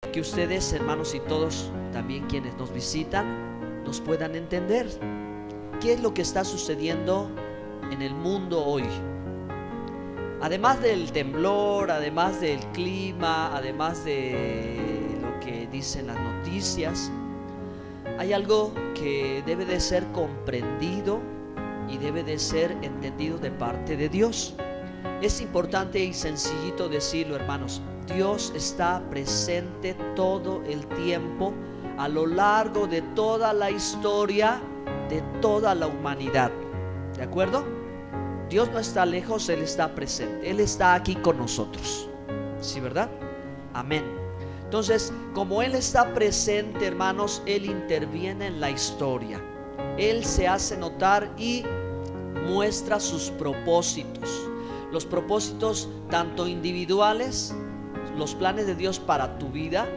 que ustedes, hermanos, y todos también quienes nos visitan, nos puedan entender qué es lo que está sucediendo en el mundo hoy. Además del temblor, además del clima, además de lo que dicen las noticias, hay algo que debe de ser comprendido y debe de ser entendido de parte de Dios. Es importante y sencillito decirlo, hermanos. Dios está presente todo el tiempo, a lo largo de toda la historia de toda la humanidad. ¿De acuerdo? Dios no está lejos, Él está presente. Él está aquí con nosotros. ¿Sí, verdad? Amén. Entonces, como Él está presente, hermanos, Él interviene en la historia. Él se hace notar y muestra sus propósitos. Los propósitos tanto individuales, los planes de Dios para tu vida,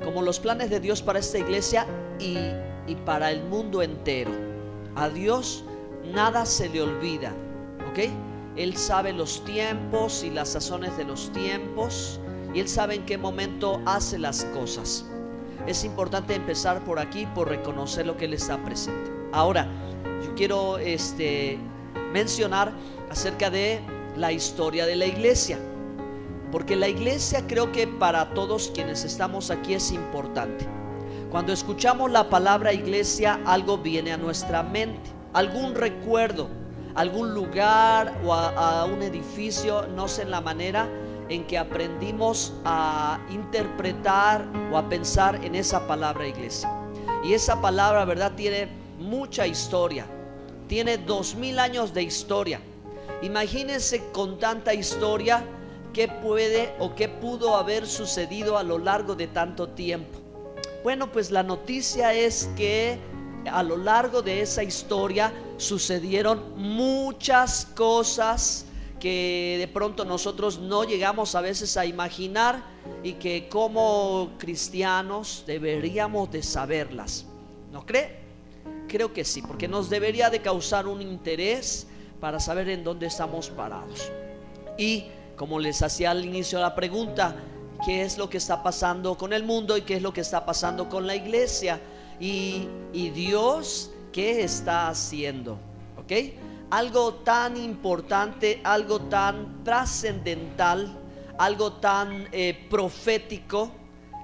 como los planes de Dios para esta iglesia y para el mundo entero. A Dios nada se le olvida, ¿ok? Él sabe los tiempos y las sazones de los tiempos, y Él sabe en qué momento hace las cosas. Es importante empezar por aquí, por reconocer lo que Él está presente. Ahora, yo quiero mencionar acerca de la historia de la iglesia, porque la iglesia, creo que para todos quienes estamos aquí, es importante. Cuando escuchamos la palabra iglesia, algo viene a nuestra mente, algún recuerdo, algún lugar o a un edificio, no sé, en la manera en que aprendimos a interpretar o a pensar en esa palabra iglesia. Y esa palabra, ¿verdad?, tiene mucha historia, tiene 2000 años de historia. Imagínense, con tanta historia, ¿qué puede o qué pudo haber sucedido a lo largo de tanto tiempo? Bueno, pues la noticia es que a lo largo de esa historia sucedieron muchas cosas que de pronto nosotros no llegamos a veces a imaginar, y que como cristianos deberíamos de saberlas. ¿No cree? Creo que sí, porque nos debería de causar un interés para saber en dónde estamos parados. Y como les hacía al inicio la pregunta, ¿qué es lo que está pasando con el mundo y qué es lo que está pasando con la iglesia? Y Dios, ¿qué está haciendo? ¿Ok? Algo tan importante, algo tan trascendental, algo tan profético,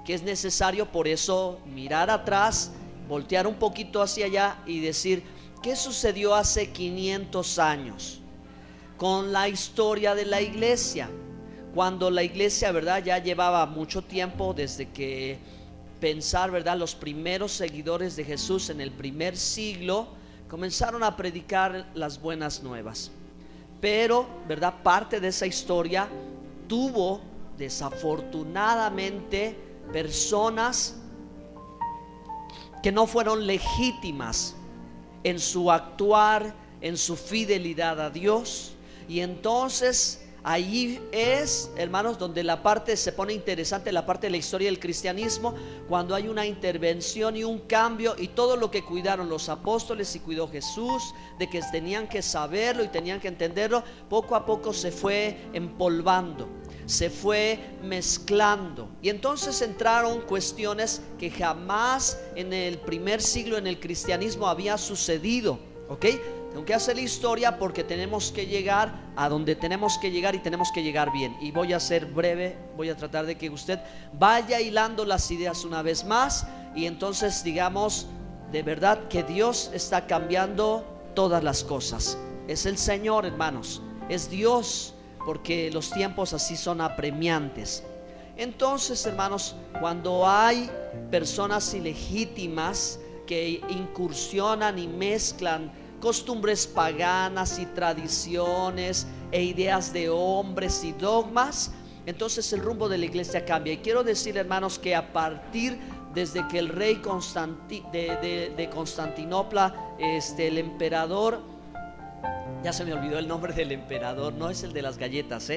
que es necesario por eso mirar atrás, voltear un poquito hacia allá y decir, ¿qué sucedió hace 500 años con la historia de la iglesia? Cuando la iglesia, ¿verdad?, ya llevaba mucho tiempo desde que pensar, ¿verdad?, los primeros seguidores de Jesús en el primer siglo comenzaron a predicar las buenas nuevas. Pero, ¿verdad?, parte de esa historia tuvo desafortunadamente personas que no fueron legítimas en su actuar, en su fidelidad a Dios. Y entonces ahí es, hermanos, donde la parte se pone interesante, la parte de la historia del cristianismo, cuando hay una intervención y un cambio, y todo lo que cuidaron los apóstoles y cuidó Jesús, de que tenían que saberlo y tenían que entenderlo, poco a poco se fue empolvando, se fue mezclando, y entonces entraron cuestiones que jamás en el primer siglo en el cristianismo había sucedido. ¿Ok? Tengo que hacer la historia porque tenemos que llegar a donde tenemos que llegar, y tenemos que llegar bien. Y voy a ser breve, voy a tratar de que usted vaya hilando las ideas una vez más, y entonces digamos de verdad que Dios está cambiando todas las cosas. Es el Señor, hermanos, es Dios, porque los tiempos así son apremiantes. Entonces, hermanos, cuando hay personas ilegítimas que incursionan y mezclan costumbres paganas y tradiciones e ideas de hombres y dogmas, entonces el rumbo de la iglesia cambia. Y quiero decir, hermanos, que a partir desde que el rey de Constantinopla, el emperador, ya se me olvidó el nombre del emperador, no es el de las galletas,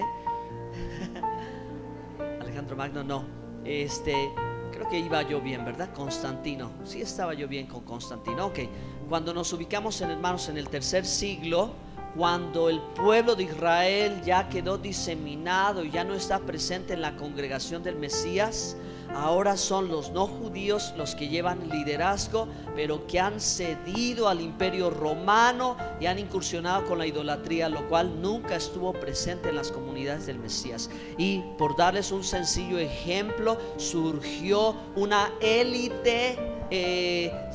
Alejandro Magno, no, creo que iba yo bien, ¿verdad? Constantino, sí estaba yo bien con Constantino. Ok, cuando nos ubicamos, hermanos, en el tercer siglo, cuando el pueblo de Israel ya quedó diseminado y ya no está presente en la congregación del Mesías, ahora son los no judíos los que llevan liderazgo, pero que han cedido al imperio romano y han incursionado con la idolatría, lo cual nunca estuvo presente en las comunidades del Mesías. Y por darles un sencillo ejemplo, surgió una élite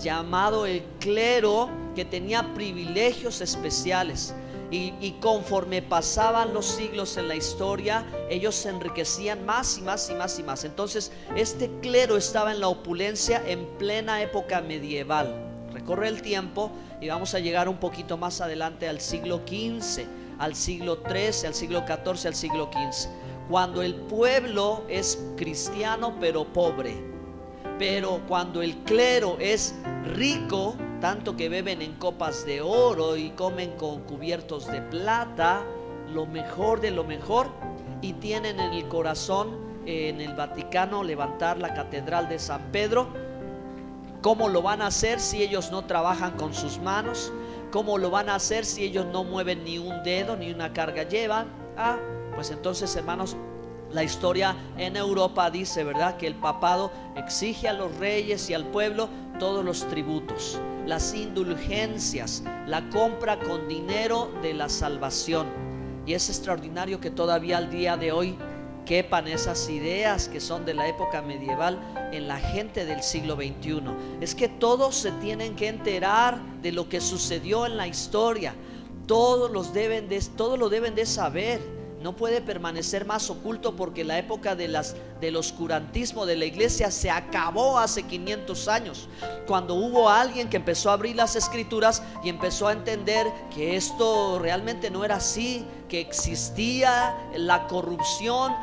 llamado el clero, que tenía privilegios especiales. Y conforme pasaban los siglos en la historia, ellos se enriquecían más y más y más y más. Entonces este clero estaba en la opulencia en plena época medieval. Recorre el tiempo y vamos a llegar un poquito más adelante al siglo XV, al siglo XIII, al siglo XIV, al siglo XV, cuando el pueblo es cristiano pero pobre. Pero cuando el clero es rico, tanto que beben en copas de oro y comen con cubiertos de plata, lo mejor de lo mejor, y tienen en el corazón, en el Vaticano, levantar la catedral de San Pedro. ¿Cómo lo van a hacer si ellos no trabajan con sus manos? ¿Cómo lo van a hacer si ellos no mueven ni un dedo, ni una carga llevan? Pues entonces, hermanos, la historia en Europa dice, ¿verdad?, que el papado exige a los reyes y al pueblo todos los tributos, las indulgencias, la compra con dinero de la salvación. Y es extraordinario que todavía al día de hoy quepan esas ideas que son de la época medieval en la gente del siglo XXI. Es que todos se tienen que enterar de lo que sucedió en la historia. Todos lo deben de saber. No puede permanecer más oculto, porque la época del oscurantismo de la iglesia se acabó hace 500 años, cuando hubo alguien que empezó a abrir las escrituras y empezó a entender que esto realmente no era así, que existía la corrupción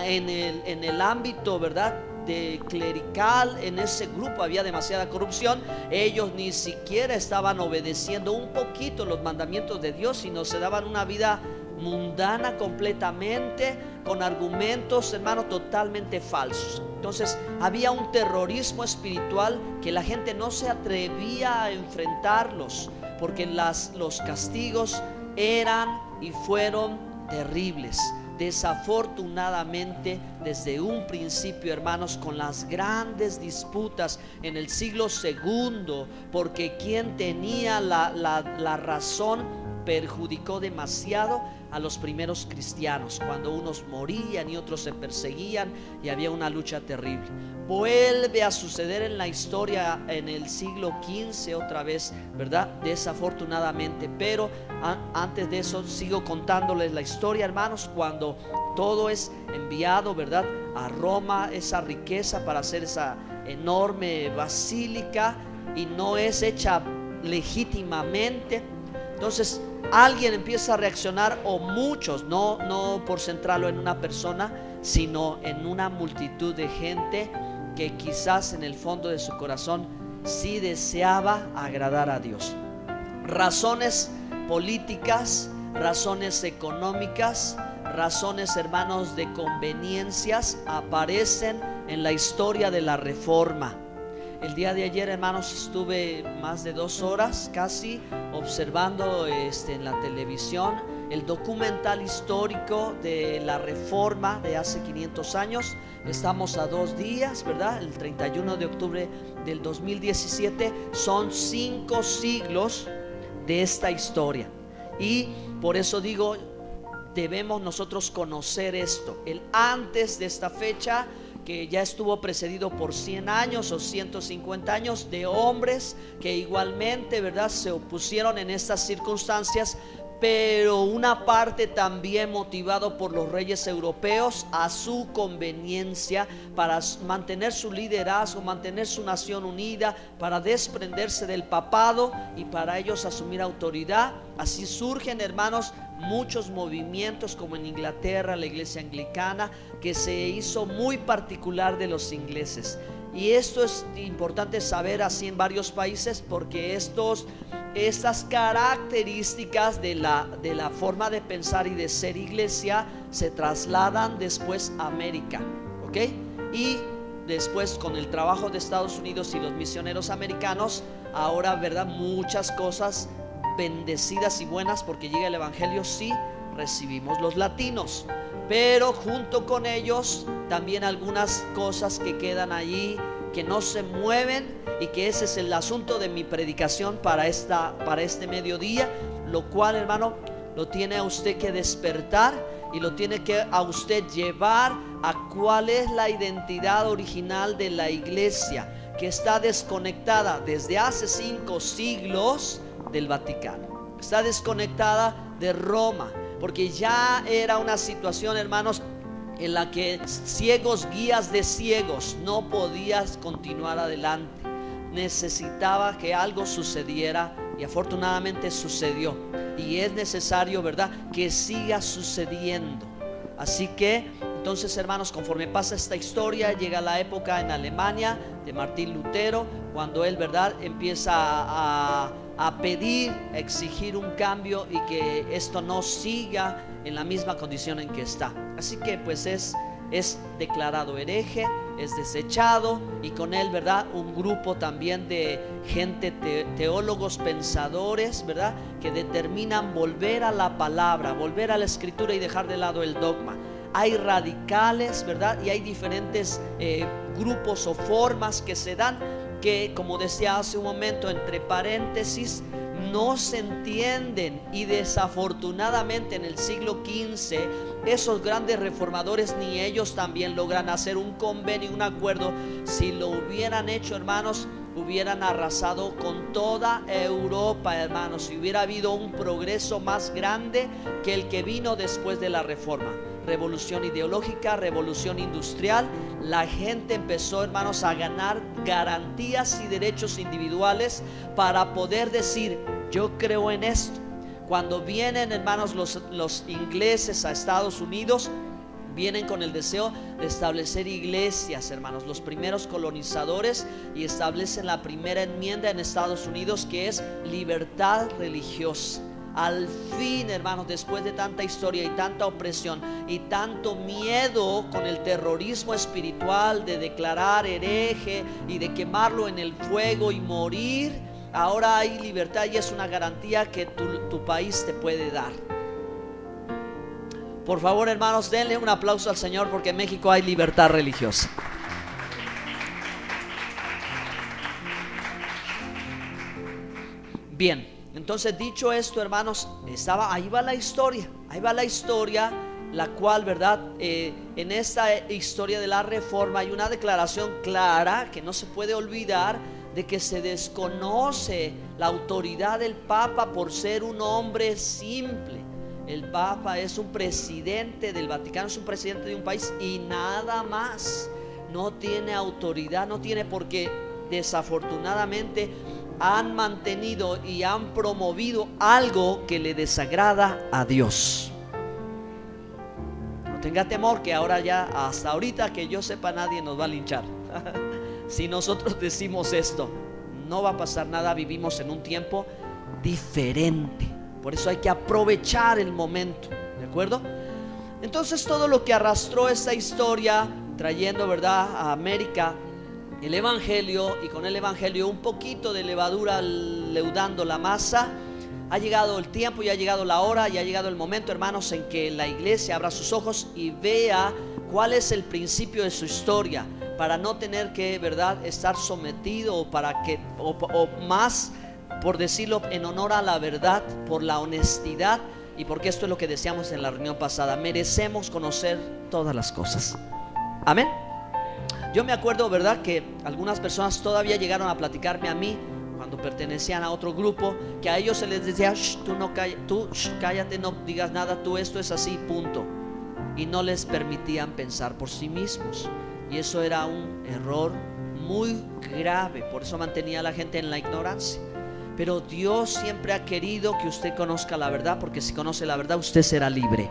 en el ámbito, ¿verdad?, de clerical. En ese grupo había demasiada corrupción. Ellos ni siquiera estaban obedeciendo un poquito los mandamientos de Dios, sino se daban una vida mundana completamente, con argumentos, hermano, totalmente falsos. Entonces había un terrorismo espiritual que la gente no se atrevía a enfrentarlos, porque los castigos eran y fueron terribles. Desafortunadamente, desde un principio, hermanos, con las grandes disputas en el siglo II, porque quien tenía la razón perjudicó demasiado a los primeros cristianos, cuando unos morían y otros se perseguían, y había una lucha terrible. Vuelve a suceder en la historia en el siglo XV otra vez, ¿verdad?, desafortunadamente. Pero antes de eso sigo contándoles la historia, hermanos, cuando todo es enviado, ¿verdad?, a Roma, esa riqueza para hacer esa enorme basílica, y no es hecha legítimamente. Entonces alguien empieza a reaccionar, o muchos, no por centrarlo en una persona, sino en una multitud de gente que quizás en el fondo de su corazón sí deseaba agradar a Dios. Razones políticas, razones económicas, razones, hermanos, de conveniencias aparecen en la historia de la Reforma. El día de ayer, hermanos, estuve más de 2 horas casi observando en la televisión el documental histórico de la Reforma de hace 500 años. Estamos a 2 días, ¿verdad? El 31 de octubre del 2017. Son 5 siglos de esta historia. Y por eso digo, debemos nosotros conocer esto, el antes de esta fecha, que ya estuvo precedido por 100 años o 150 años de hombres que igualmente, ¿verdad?, se opusieron en estas circunstancias, pero una parte también motivado por los reyes europeos a su conveniencia, para mantener su liderazgo, mantener su nación unida, para desprenderse del papado y para ellos asumir autoridad. Así surgen, hermanos, muchos movimientos, como en Inglaterra, la iglesia anglicana, que se hizo muy particular de los ingleses. Y esto es importante saber así en varios países, porque estas características de la forma de pensar y de ser iglesia se trasladan después a América, ¿ok? Y después, con el trabajo de Estados Unidos y los misioneros americanos, ahora, ¿verdad?, muchas cosas bendecidas y buenas, porque llega el evangelio, sí, recibimos los latinos. Pero junto con ellos también algunas cosas que quedan allí, que no se mueven, y que ese es el asunto de mi predicación para este mediodía, lo cual, hermano, lo tiene a usted que despertar y lo tiene que a usted llevar a cuál es la identidad original de la iglesia, que está desconectada desde hace 5 siglos del Vaticano, está desconectada de Roma, porque ya era una situación, hermanos, en la que ciegos guías de ciegos, no podías continuar adelante. Necesitaba que algo sucediera, y afortunadamente sucedió, y es necesario, ¿verdad?, que siga sucediendo. Así que entonces, hermanos, conforme pasa esta historia, llega la época en Alemania de Martín Lutero, cuando él, ¿verdad?, empieza a pedir, a exigir un cambio, y que esto no siga en la misma condición en que está. Así que pues es declarado hereje, es desechado, y con él, ¿verdad?, un grupo también de gente, teólogos, pensadores, ¿verdad?, que determinan volver a la palabra, volver a la escritura y dejar de lado el dogma. Hay radicales, ¿verdad?, y hay diferentes grupos o formas que se dan, que, como decía hace un momento, entre paréntesis, no se entienden, y desafortunadamente en el siglo XV esos grandes reformadores ni ellos también logran hacer un convenio, un acuerdo. Si lo hubieran hecho, hermanos, hubieran arrasado con toda Europa, hermanos, si hubiera habido un progreso más grande que el que vino después de la Reforma. Revolución ideológica, revolución industrial, la gente empezó, hermanos, a ganar garantías y derechos individuales para poder decir: yo creo en esto. Cuando vienen, hermanos, los ingleses a Estados Unidos, vienen con el deseo de establecer iglesias, hermanos, los primeros colonizadores, y establecen la primera enmienda en Estados Unidos, que es libertad religiosa. Al fin, hermanos, después de tanta historia y tanta opresión y tanto miedo con el terrorismo espiritual de declarar hereje y de quemarlo en el fuego y morir, ahora hay libertad, y es una garantía que tu país te puede dar. Por favor, hermanos, denle un aplauso al Señor, porque en México hay libertad religiosa. Bien. Entonces, dicho esto, hermanos, ahí va la historia, la cual, ¿verdad?, en esta historia de la Reforma hay una declaración clara que no se puede olvidar, de que se desconoce la autoridad del Papa por ser un hombre simple. El Papa es un presidente del Vaticano, es un presidente de un país y nada más. No tiene autoridad, no tiene, porque desafortunadamente han mantenido y han promovido algo que le desagrada a Dios. No tenga temor, que ahora ya, hasta ahorita que yo sepa, nadie nos va a linchar. Si nosotros decimos esto, no va a pasar nada. Vivimos en un tiempo diferente, por eso hay que aprovechar el momento, ¿de acuerdo? Entonces, todo lo que arrastró esta historia, trayendo, ¿verdad?, a América el evangelio, y con el evangelio un poquito de levadura leudando la masa, ha llegado el tiempo y ha llegado la hora y ha llegado el momento, hermanos, en que la iglesia abra sus ojos y vea cuál es el principio de su historia, para no tener que, ¿verdad?, estar sometido, o para que, o más, por decirlo, en honor a la verdad, por la honestidad, y porque esto es lo que decíamos en la reunión pasada: merecemos conocer todas las cosas. Amén. Yo me acuerdo, ¿verdad?, que algunas personas todavía llegaron a platicarme a mí, cuando pertenecían a otro grupo, que a ellos se les decía: cállate, no digas nada, tú esto es así, punto. Y no les permitían pensar por sí mismos. Y eso era un error muy grave. Por eso mantenía a la gente en la ignorancia. Pero Dios siempre ha querido que usted conozca la verdad, porque si conoce la verdad, usted será libre.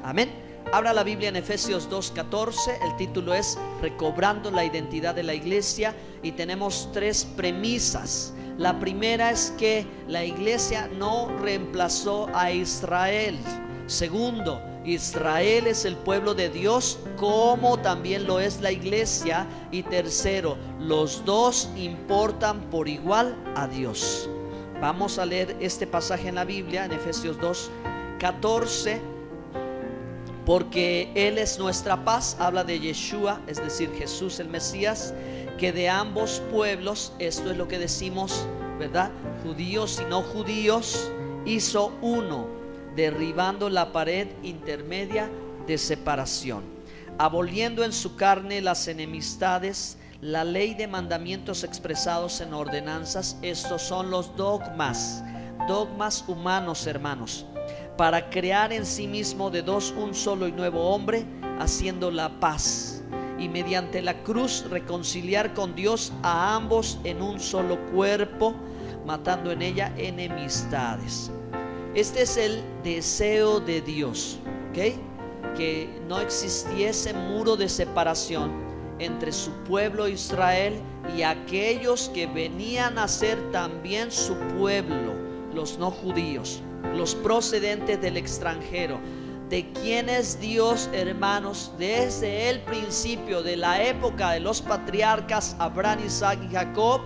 Amén. Abra la Biblia en Efesios 2:14. El título es Recobrando la identidad de la iglesia, y tenemos 3 premisas. La primera es que la iglesia no reemplazó a Israel. Segundo, Israel es el pueblo de Dios, como también lo es la iglesia. Y tercero, los dos importan por igual a Dios. Vamos a leer este pasaje en la Biblia, en Efesios 2, 14, porque Él es nuestra paz, habla de Yeshua, es decir, Jesús el Mesías, que de ambos pueblos, esto es lo que decimos, ¿verdad? Judíos y no judíos, hizo uno, derribando la pared intermedia de separación, aboliendo en su carne las enemistades, la ley de mandamientos expresados en ordenanzas. Estos son los dogmas humanos, hermanos, para crear en sí mismo de dos un solo y nuevo hombre, haciendo la paz, y mediante la cruz reconciliar con Dios a ambos en un solo cuerpo, matando en ella enemistades. Este es el deseo de Dios, ¿ok? Que no existiese muro de separación entre su pueblo Israel y aquellos que venían a ser también su pueblo, los no judíos, los procedentes del extranjero, de quienes Dios, hermanos, desde el principio de la época de los patriarcas Abraham, Isaac y Jacob,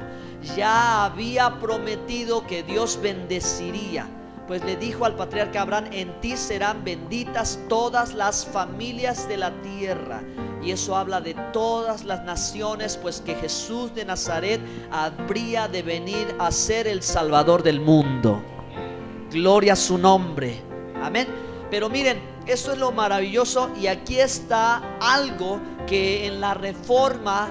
ya había prometido que Dios bendeciría. Pues le dijo al patriarca Abraham: en ti serán benditas todas las familias de la tierra. Y eso habla de todas las naciones, pues que Jesús de Nazaret habría de venir a ser el Salvador del mundo. Gloria a su nombre. Amén. Pero miren, esto es lo maravilloso, y aquí está algo que en la reforma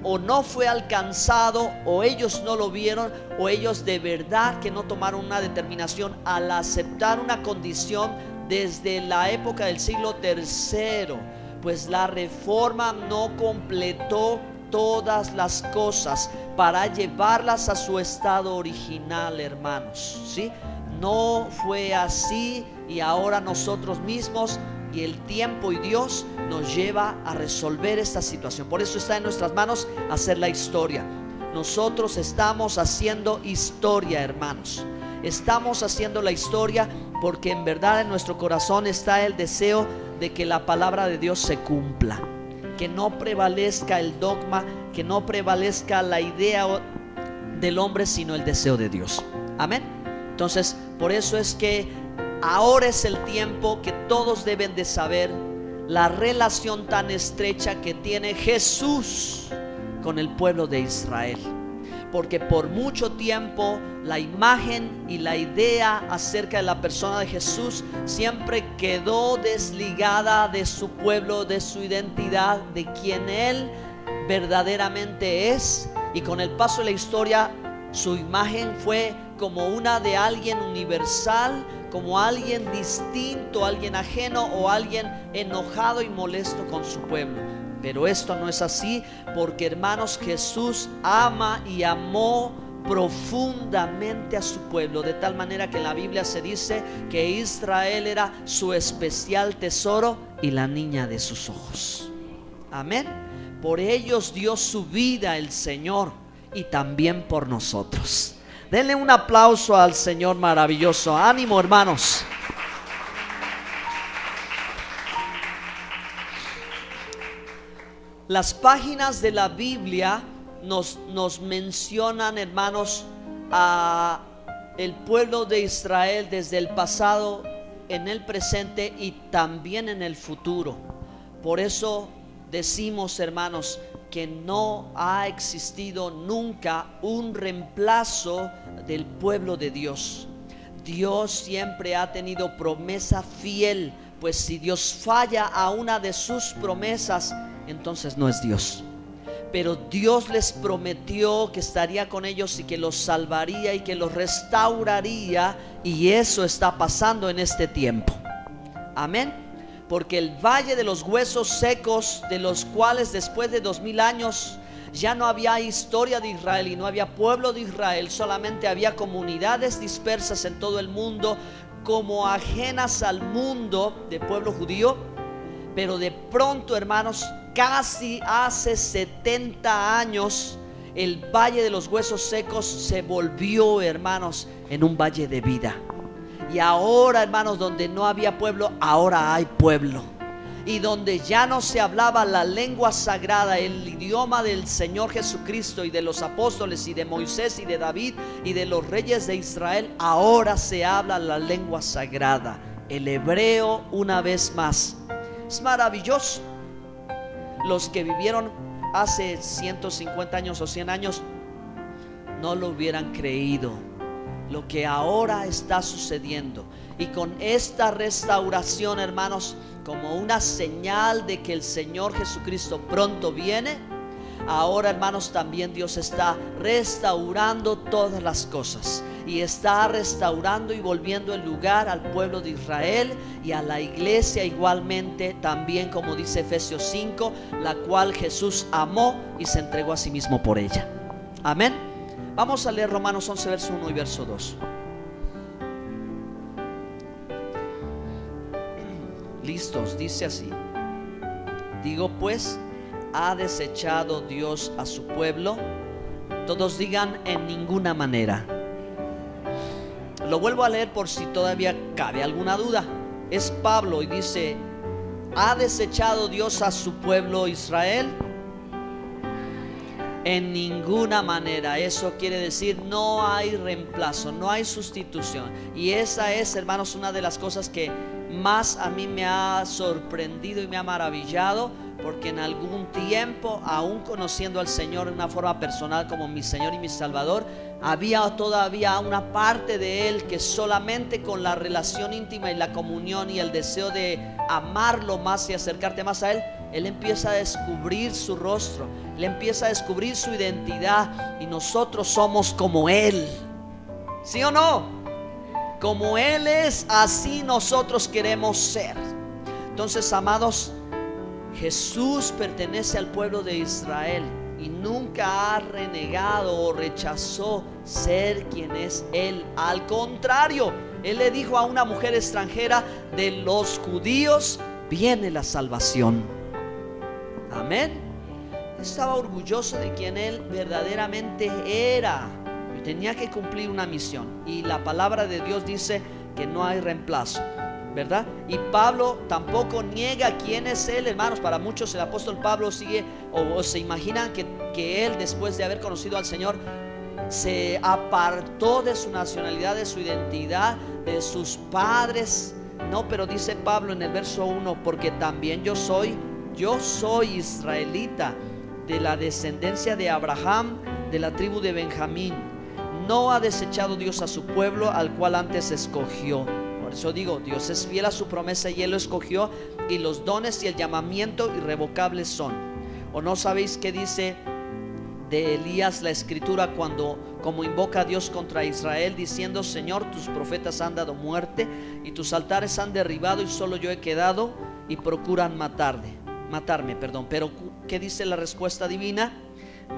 o no fue alcanzado, o ellos no lo vieron, o ellos de verdad que no tomaron una determinación al aceptar una condición desde la época del siglo III. Pues la reforma no completó todas las cosas para llevarlas a su estado original, hermanos, ¿sí? No fue así, y ahora nosotros mismos y el tiempo y Dios nos lleva a resolver esta situación. Por eso está en nuestras manos hacer la historia. Nosotros estamos haciendo historia, hermanos. Estamos haciendo la historia porque en verdad en nuestro corazón está el deseo de que la palabra de Dios se cumpla, que no prevalezca el dogma, que no prevalezca la idea del hombre, sino el deseo de Dios. Amén. Entonces, por eso es que ahora es el tiempo que todos deben de saber la relación tan estrecha que tiene Jesús con el pueblo de Israel. Porque por mucho tiempo la imagen y la idea acerca de la persona de Jesús siempre quedó desligada de su pueblo, de su identidad, de quien Él verdaderamente es. Y con el paso de la historia, su imagen fue como una de alguien universal, como alguien distinto, alguien ajeno, o alguien enojado y molesto con su pueblo. Pero esto no es así, porque, hermanos, Jesús ama y amó profundamente a su pueblo, de tal manera que en la Biblia se dice que Israel era su especial tesoro y la niña de sus ojos. Amén. Por ellos dio su vida el Señor, y también por nosotros. Denle un aplauso al Señor maravilloso. Ánimo, hermanos. Las páginas de la Biblia nos mencionan, hermanos, a el pueblo de Israel desde el pasado, en el presente y también en el futuro. Por eso decimos, hermanos, que no ha existido nunca un reemplazo del pueblo de Dios. Dios siempre ha tenido promesa fiel, pues si Dios falla a una de sus promesas, entonces no es Dios. Pero Dios les prometió que estaría con ellos y que los salvaría y que los restauraría, y eso está pasando en este tiempo. Amén. Porque el valle de los huesos secos, de los cuales después de 2000 años ya no había historia de Israel y no había pueblo de Israel, solamente había comunidades dispersas en todo el mundo, como ajenas al mundo de pueblo judío. Pero de pronto, hermanos, casi hace 70 años, el valle de los huesos secos se volvió, hermanos, en un valle de vida. Y ahora, hermanos, donde no había pueblo, ahora hay pueblo. Y donde ya no se hablaba la lengua sagrada, el idioma del Señor Jesucristo y de los apóstoles y de Moisés y de David y de los reyes de Israel, ahora se habla la lengua sagrada, el hebreo una vez más. Es maravilloso. Los que vivieron hace 150 años o 100 años no lo hubieran creído lo que ahora está sucediendo. Y con esta restauración, hermanos, como una señal de que el Señor Jesucristo pronto viene, ahora, hermanos, también Dios está restaurando todas las cosas, y está restaurando y volviendo el lugar al pueblo de Israel y a la iglesia igualmente, también como dice Efesios 5, la cual Jesús amó y se entregó a sí mismo por ella. Amén. Vamos a leer Romanos 11, verso 1 y verso 2. Listos, dice así: digo pues, ¿ha desechado Dios a su pueblo? Todos digan: en ninguna manera. Lo vuelvo a leer por si todavía cabe alguna duda. Es Pablo y dice: ¿ha desechado Dios a su pueblo Israel? En ninguna manera. Eso quiere decir no hay reemplazo, no hay sustitución. Y esa es, hermanos, una de las cosas que más a mí me ha sorprendido y me ha maravillado, porque en algún tiempo, aún conociendo al Señor de una forma personal como mi Señor y mi Salvador, había todavía una parte de Él que solamente con la relación íntima y la comunión y el deseo de amarlo más y acercarte más a Él, Él empieza a descubrir su rostro, Él empieza a descubrir su identidad, y nosotros somos como Él. ¿Sí o no? Como Él es, así nosotros queremos ser. Entonces, amados, Jesús pertenece al pueblo de Israel y nunca ha renegado o rechazó ser quien es Él. Al contrario, Él le dijo a una mujer extranjera: de los judíos viene la salvación. Amén. Estaba orgulloso de quien Él verdaderamente era. Tenía que cumplir una misión, y la palabra de Dios dice que no hay reemplazo, ¿verdad? Y Pablo tampoco niega quién es Él, hermanos. Para muchos el apóstol Pablo sigue o se imaginan que él, después de haber conocido al Señor, se apartó de su nacionalidad, de su identidad, de sus padres. No, pero dice Pablo en el verso 1: porque también yo soy israelita, de la descendencia de Abraham, de la tribu de Benjamín. No ha desechado Dios a su pueblo, al cual antes escogió. Por eso digo, Dios es fiel a su promesa y Él lo escogió, y los dones y el llamamiento irrevocables son. ¿O no sabéis qué dice de Elías la escritura cuando como invoca a Dios contra Israel, diciendo: Señor, tus profetas han dado muerte y tus altares han derribado, y solo yo he quedado, y procuran matarme? Pero ¿qué dice la respuesta divina?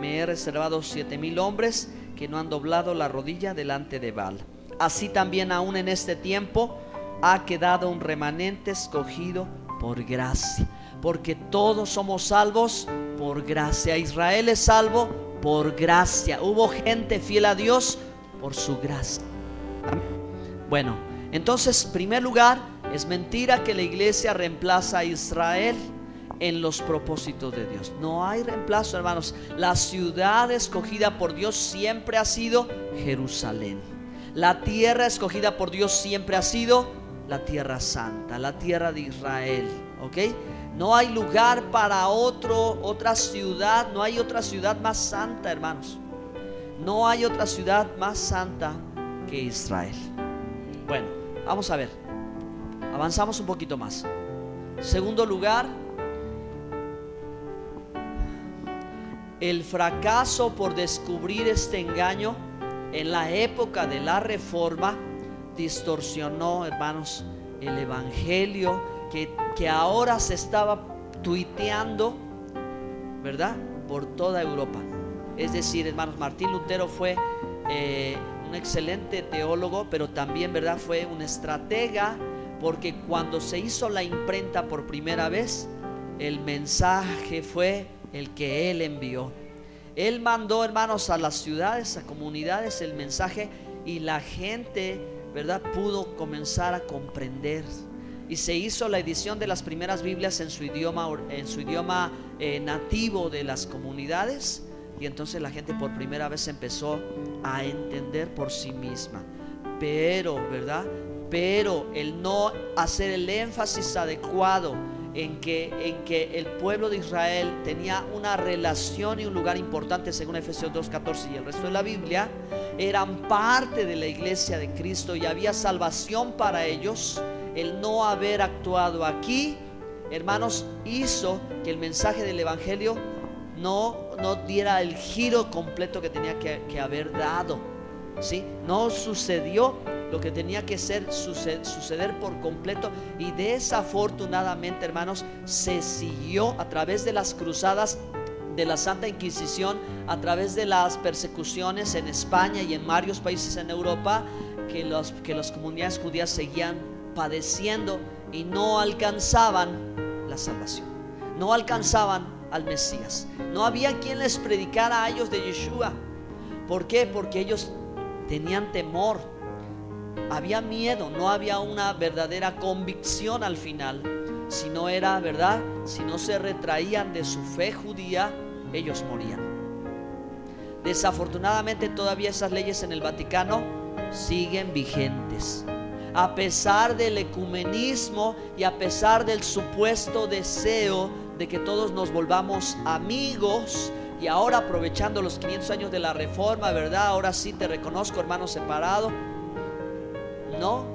Me he reservado 7,000 hombres que no han doblado la rodilla delante de Baal. Así también aún en este tiempo ha quedado un remanente escogido por gracia, porque todos somos salvos por gracia. Israel es salvo por gracia. Hubo gente fiel a Dios por su gracia. Bueno, entonces, en primer lugar, es mentira que la iglesia reemplaza a Israel en los propósitos de Dios. No hay reemplazo, hermanos. La ciudad escogida por Dios siempre ha sido Jerusalén. La tierra escogida por Dios siempre ha sido la tierra santa, la tierra de Israel. ¿Ok? No hay lugar para otra ciudad. No hay otra ciudad más santa, hermanos. No hay otra ciudad más santa que Israel. Bueno, vamos a ver. Avanzamos un poquito más. Segundo lugar, el fracaso por descubrir este engaño en la época de la Reforma distorsionó, hermanos, el evangelio que ahora se estaba tuiteando, ¿verdad?, por toda Europa. Es decir, hermanos, Martín Lutero fue un excelente teólogo, pero también, ¿verdad?, fue un estratega, porque cuando se hizo la imprenta por primera vez, el mensaje fue el que él envió. Él mandó, hermanos, a las ciudades, a comunidades el mensaje, y la gente, ¿verdad?, pudo comenzar a comprender. Y se hizo la edición de las primeras Biblias en su idioma nativo de las comunidades, y entonces la gente por primera vez empezó a entender por sí misma. Pero, ¿verdad?, pero el no hacer el énfasis adecuado en que el pueblo de Israel tenía una relación y un lugar importante, según Efesios 2:14 y el resto de la Biblia, eran parte de la iglesia de Cristo y había salvación para ellos. El no haber actuado aquí, hermanos, hizo que el mensaje del evangelio no diera el giro completo que tenía que haber dado, ¿sí? No sucedió lo que tenía que suceder por completo, y desafortunadamente, hermanos, se siguió a través de las cruzadas de la Santa Inquisición, a través de las persecuciones en España y en varios países en Europa, que las comunidades judías seguían padeciendo y no alcanzaban la salvación, no alcanzaban al Mesías. No había quien les predicara a ellos de Yeshua. ¿Por qué? Porque ellos tenían temor, había miedo, no había una verdadera convicción al final. Si no era verdad, si no se retraían de su fe judía, ellos morían. Desafortunadamente todavía esas leyes en el Vaticano siguen vigentes, a pesar del ecumenismo y a pesar del supuesto deseo de que todos nos volvamos amigos. Y ahora, aprovechando los 500 años de la Reforma, ¿verdad? Ahora sí te reconozco, hermano separado. No,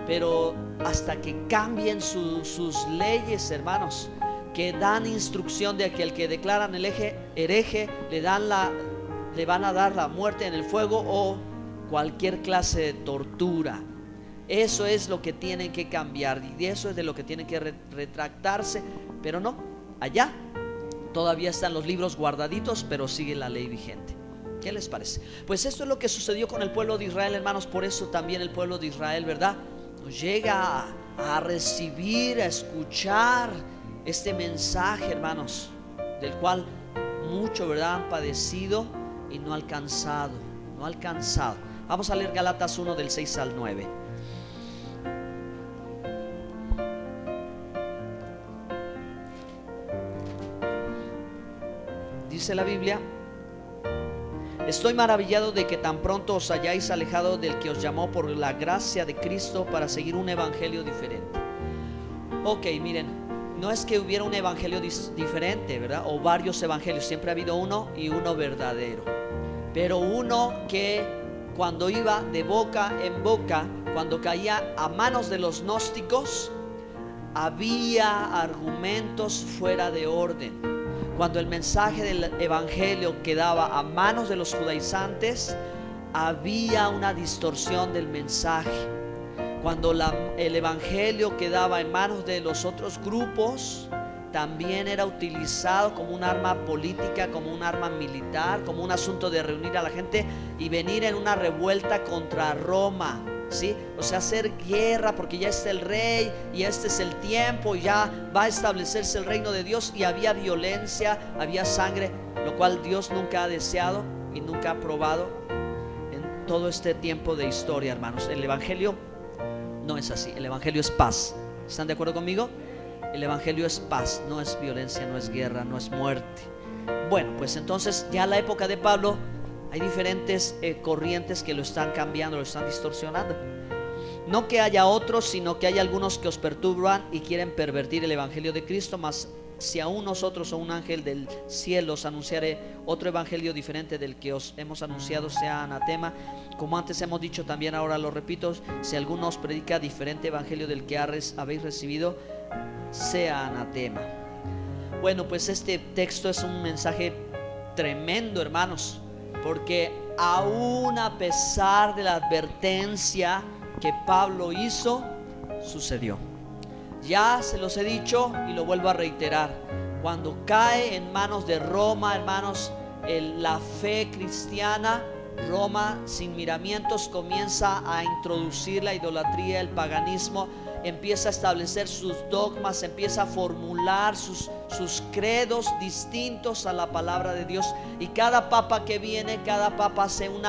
pero hasta que cambien sus leyes, hermanos, que dan instrucción de que el que declaran el hereje le van a dar la muerte en el fuego o cualquier clase de tortura. Eso es lo que tienen que cambiar, y de eso es de lo que tienen que retractarse. Pero no, allá todavía están los libros guardaditos, pero sigue la ley vigente. ¿Qué les parece? Pues esto es lo que sucedió con el pueblo de Israel, hermanos. Por eso también el pueblo de Israel, ¿verdad?, nos llega a recibir, a escuchar este mensaje, hermanos, del cual mucho, ¿verdad?, han padecido y no alcanzado. Vamos a leer Gálatas 1 del 6 al 9. Dice la Biblia: estoy maravillado de que tan pronto os hayáis alejado del que os llamó por la gracia de Cristo para seguir un evangelio diferente. Ok, miren, no es que hubiera un evangelio diferente, ¿verdad? O varios evangelios, siempre ha habido uno y uno verdadero. Pero uno que cuando iba de boca en boca, cuando caía a manos de los gnósticos, había argumentos fuera de orden. Cuando el mensaje del evangelio quedaba a manos de los judaizantes, había una distorsión del mensaje. Cuando el evangelio quedaba en manos de los otros grupos, también era utilizado como un arma política, como un arma militar, como un asunto de reunir a la gente y venir en una revuelta contra Roma, ¿sí? O sea, hacer guerra porque ya está el rey y este es el tiempo y ya va a establecerse el reino de Dios. Y había violencia, había sangre, lo cual Dios nunca ha deseado y nunca ha aprobado en todo este tiempo de historia, hermanos. El evangelio no es así. El evangelio es paz. ¿Están de acuerdo conmigo? El evangelio es paz, no es violencia, no es guerra, no es muerte. Bueno, pues entonces ya en la época de Pablo hay diferentes corrientes que lo están cambiando, lo están distorsionando. No que haya otros, sino que hay algunos que os perturban y quieren pervertir el evangelio de Cristo. Mas si aún nosotros o un ángel del cielo os anunciare otro evangelio diferente del que os hemos anunciado, sea anatema. Como antes hemos dicho, también ahora lo repito: si alguno os predica diferente evangelio del que habéis recibido, sea anatema. Bueno, pues este texto es un mensaje tremendo, hermanos, porque aún a pesar de la advertencia que Pablo hizo, sucedió. Ya se los he dicho y lo vuelvo a reiterar: cuando cae en manos de Roma, hermanos, la fe cristiana, Roma sin miramientos comienza a introducir la idolatría, el paganismo, empieza a establecer sus dogmas, empieza a formular sus credos distintos a la palabra de Dios. Y cada papa que viene, cada papa hace un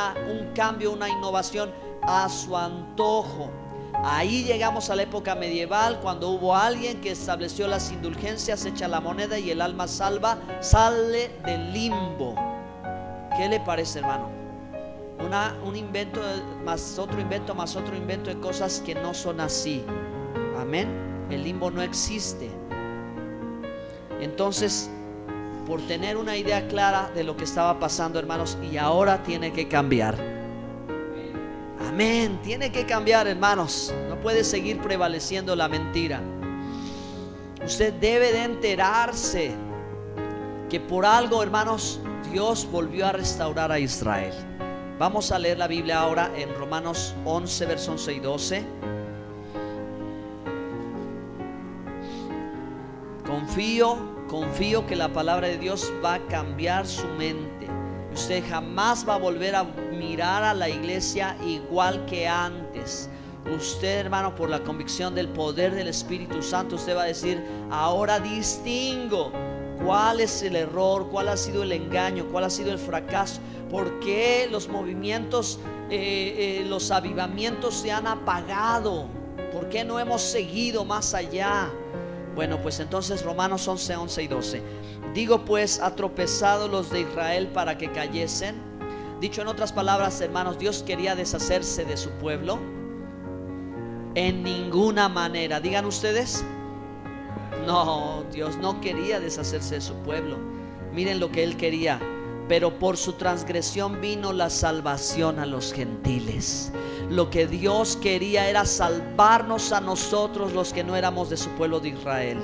cambio, una innovación a su antojo. Ahí llegamos a la época medieval, cuando hubo alguien que estableció las indulgencias, echa la moneda y el alma sale del limbo. ¿Qué le parece, hermano? un invento más otro invento más otro invento de cosas que no son así. Amén. El limbo no existe. Entonces, por tener una idea clara de lo que estaba pasando, hermanos, y ahora tiene que cambiar. Amén. Tiene que cambiar, hermanos. No puede seguir prevaleciendo la mentira. Usted debe de enterarse que por algo, hermanos, Dios volvió a restaurar a Israel. Vamos a leer la Biblia ahora en Romanos 11, versos 11 y 12. Confío que la palabra de Dios va a cambiar su mente. Usted jamás va a volver a mirar a la iglesia igual que antes. Usted, hermano, por la convicción del poder del Espíritu Santo, usted va a decir: ahora distingo cuál es el error, cuál ha sido el engaño, cuál ha sido el fracaso, por qué los movimientos, los avivamientos se han apagado, por qué no hemos seguido más allá. Bueno, pues entonces Romanos 11, 11 y 12. Digo pues, ¿ha tropezado los de Israel para que cayesen? Dicho en otras palabras, hermanos, ¿Dios quería deshacerse de su pueblo? En ninguna manera. Digan ustedes. No, Dios no quería deshacerse de su pueblo. Miren lo que Él quería: pero por su transgresión vino la salvación a los gentiles. Lo que Dios quería era salvarnos a nosotros, los que no éramos de su pueblo de Israel.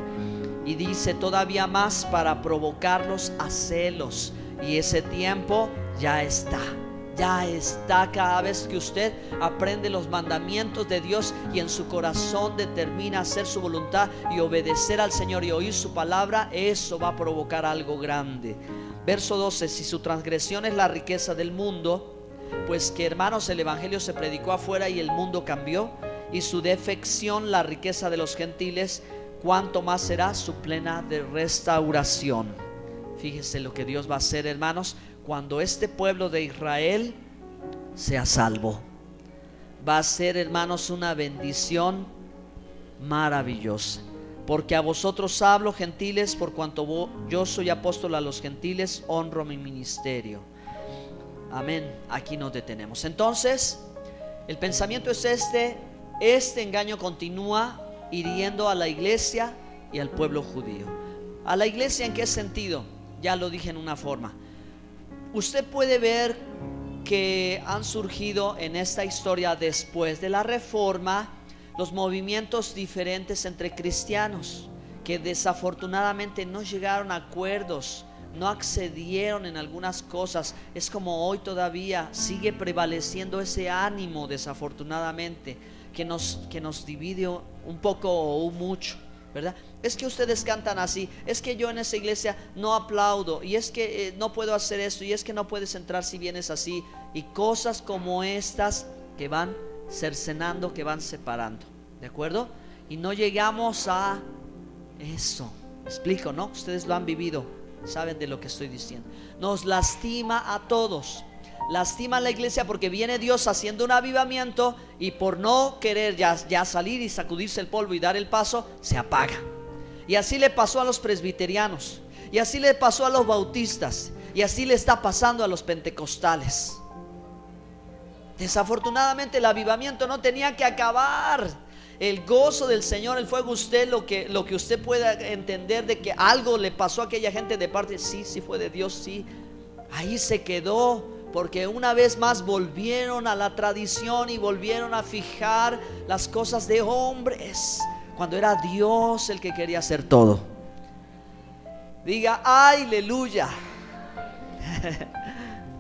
Y dice todavía más, para provocarlos a celos. Y ese tiempo ya está. Ya está. Cada vez que usted aprende los mandamientos de Dios y en su corazón determina hacer su voluntad y obedecer al Señor y oír su palabra, eso va a provocar algo grande. Verso 12: si su transgresión es la riqueza del mundo, pues que, hermanos, el evangelio se predicó afuera y el mundo cambió, y su defección la riqueza de los gentiles, cuánto más será su plena de restauración. Fíjese lo que Dios va a hacer, hermanos, cuando este pueblo de Israel sea salvo. Va a ser, hermanos, una bendición maravillosa. Porque a vosotros hablo, gentiles, por cuanto yo soy apóstol a los gentiles, honro mi ministerio. Amén. Aquí nos detenemos. Entonces, el pensamiento es este engaño continúa hiriendo a la iglesia y al pueblo judío. ¿A la iglesia en qué sentido? Ya lo dije en una forma. Usted puede ver que han surgido en esta historia, después de la reforma, los movimientos diferentes entre cristianos, que desafortunadamente no llegaron a acuerdos, no accedieron en algunas cosas. Es como hoy todavía sigue prevaleciendo ese ánimo, desafortunadamente, que nos divide un poco o mucho, ¿verdad? Es que ustedes cantan así, es que yo en esa iglesia no aplaudo, y es que no puedo hacer esto, y es que no puedes entrar si vienes así, y cosas como estas que van cercenando, que van separando, ¿de acuerdo? Y no llegamos a eso. ¿Me explico, no? Ustedes lo han vivido, saben de lo que estoy diciendo. Nos lastima a todos. Lastima a la iglesia porque viene Dios haciendo un avivamiento y por no querer ya salir y sacudirse el polvo y dar el paso, se apaga. Y así le pasó a los presbiterianos, y así le pasó a los bautistas, y así le está pasando a los pentecostales. Desafortunadamente el avivamiento no tenía que acabar. El gozo del Señor, el fuego, usted lo que usted pueda entender de que algo le pasó a aquella gente de parte, sí fue de Dios, sí. Ahí se quedó, porque una vez más volvieron a la tradición y volvieron a fijar las cosas de hombres, cuando era Dios el que quería hacer todo. Diga aleluya.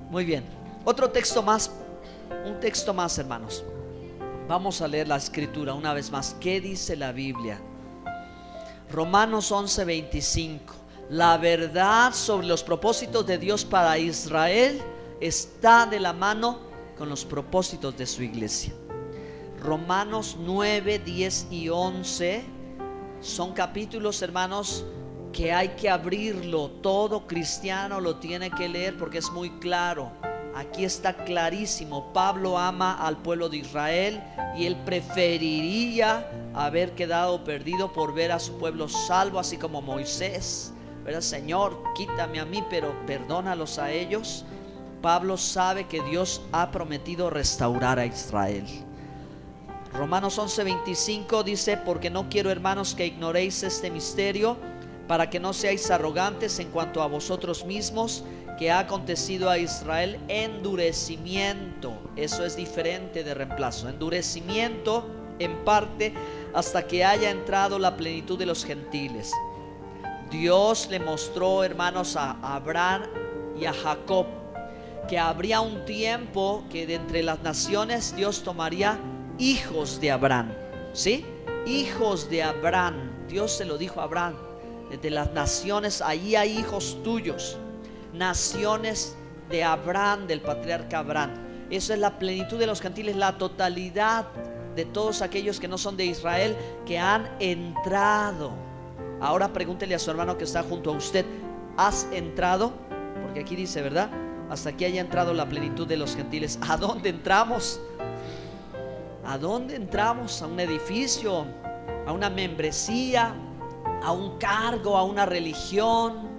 Muy bien, otro texto más. Un texto más, hermanos. Vamos a leer la escritura una vez más. ¿Qué dice la Biblia? Romanos 11:25. La verdad sobre los propósitos de Dios para Israel está de la mano con los propósitos de su iglesia. Romanos 9, 10 y 11 son capítulos, hermanos, que hay que abrirlo. Todo cristiano lo tiene que leer porque es muy claro. Aquí está clarísimo. Pablo ama al pueblo de Israel y él preferiría haber quedado perdido por ver a su pueblo salvo, así como Moisés, ¿verdad? Señor, quítame a mí, pero perdónalos a ellos. Pablo sabe que Dios ha prometido restaurar a Israel. Romanos 11:25 dice: porque no quiero, hermanos, que ignoréis este misterio, para que no seáis arrogantes en cuanto a vosotros mismos, que ha acontecido a Israel endurecimiento. Eso es diferente de reemplazo. Endurecimiento en parte hasta que haya entrado la plenitud de los gentiles. Dios le mostró, hermanos, a Abraham y a Jacob que habría un tiempo que de entre las naciones Dios tomaría hijos de Abraham. ¿Sí? Hijos de Abraham. Dios se lo dijo a Abraham: de las naciones, ahí hay hijos tuyos. Naciones de Abraham, del patriarca Abraham. Eso es la plenitud de los gentiles, la totalidad de todos aquellos que no son de Israel, que han entrado. Ahora pregúntele a su hermano que está junto a usted: ¿has entrado? Porque aquí dice, ¿verdad? Hasta que haya entrado la plenitud de los gentiles. ¿A dónde entramos? ¿A dónde entramos? ¿A un edificio? ¿A una membresía? ¿A un cargo? ¿A una religión?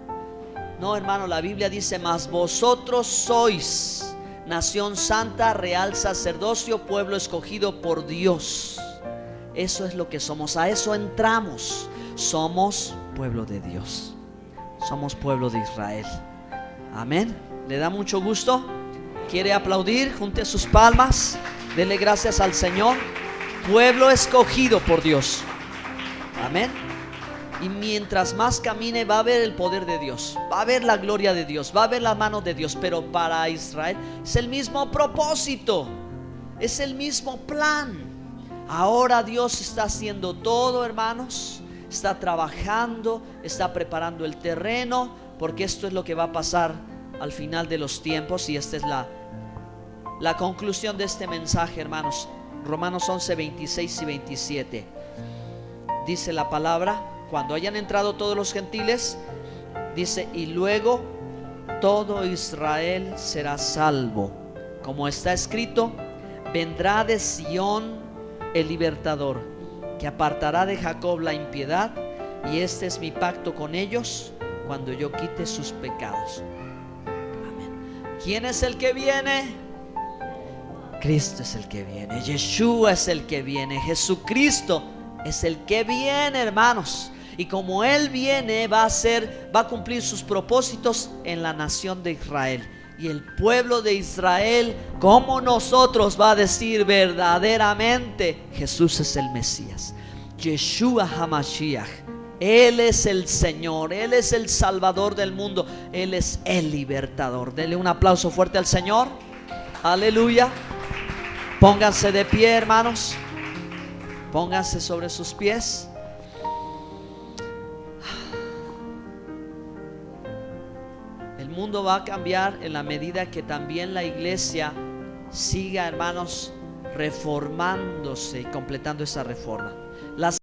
No, hermano, la Biblia dice: mas vosotros sois nación santa, real sacerdocio, pueblo escogido por Dios. Eso es lo que somos, a eso entramos. Somos pueblo de Dios, somos pueblo de Israel. Amén. ¿Le da mucho gusto? ¿Quiere aplaudir? Junte sus palmas, dele gracias al Señor. Pueblo escogido por Dios. Amén. Y mientras más camine, va a ver el poder de Dios, va a ver la gloria de Dios, va a ver las manos de Dios. Pero para Israel es el mismo propósito, es el mismo plan. Ahora Dios está haciendo todo, hermanos. Está trabajando, está preparando el terreno, porque esto es lo que va a pasar al final de los tiempos. Y esta es la conclusión de este mensaje, hermanos. Romanos 11:26 y 27. Dice la palabra: cuando hayan entrado todos los gentiles, dice, y luego todo Israel será salvo, como está escrito: vendrá de Sión el libertador, que apartará de Jacob la impiedad, y este es mi pacto con ellos cuando yo quite sus pecados. Amén. ¿Quién es el que viene? Cristo es el que viene. Yeshua es el que viene. Jesucristo es el que viene, hermanos. Y como Él viene, va a cumplir sus propósitos en la nación de Israel. Y el pueblo de Israel, como nosotros, va a decir verdaderamente: Jesús es el Mesías, Yeshua HaMashiach. Él es el Señor, Él es el Salvador del mundo, Él es el libertador. Denle un aplauso fuerte al Señor. Aleluya. Pónganse de pie, hermanos. Pónganse sobre sus pies. El mundo va a cambiar en la medida que también la iglesia siga, hermanos, reformándose y completando esa reforma. Las